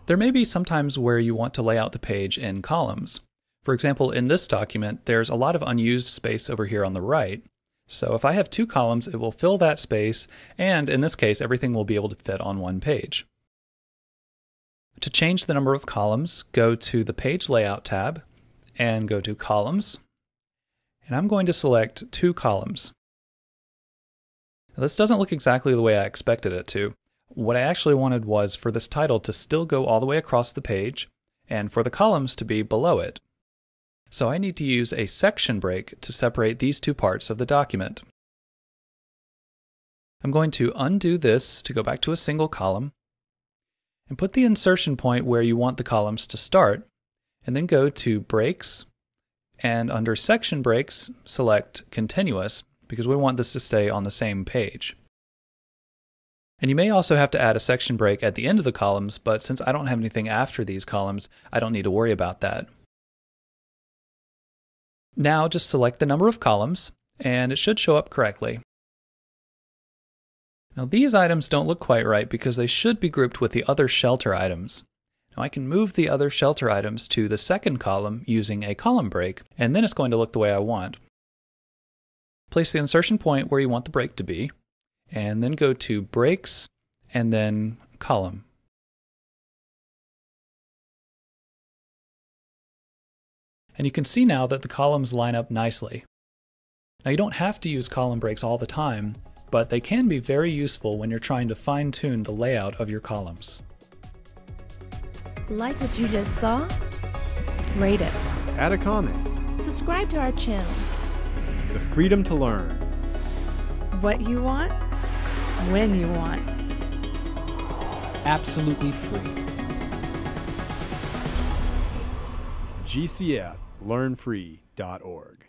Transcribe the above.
There may be some times where you want to lay out the page in columns. For example, in this document, there's a lot of unused space over here on the right. So if I have 2 columns, it will fill that space, and in this case, everything will be able to fit on one page. To change the number of columns, go to the Page Layout tab, and go to Columns, and I'm going to select 2 columns. Now, this doesn't look exactly the way I expected it to. What I actually wanted was for this title to still go all the way across the page, and for the columns to be below it. So I need to use a section break to separate these 2 parts of the document. I'm going to undo this to go back to a single column, and put the insertion point where you want the columns to start, and then go to Breaks, and under Section Breaks, select Continuous, because we want this to stay on the same page. And you may also have to add a section break at the end of the columns, but since I don't have anything after these columns, I don't need to worry about that. Now just select the number of columns, and it should show up correctly. Now these items don't look quite right because they should be grouped with the other shelter items. Now I can move the other shelter items to the second column using a column break, and then it's going to look the way I want. Place the insertion point where you want the break to be, and then go to Breaks, and then Column. And you can see now that the columns line up nicely. Now you don't have to use column breaks all the time, but they can be very useful when you're trying to fine-tune the layout of your columns. Like what you just saw? Rate it. Add a comment. Subscribe to our channel. The freedom to learn. What you want, when you want. Absolutely free. GCF LearnFree.org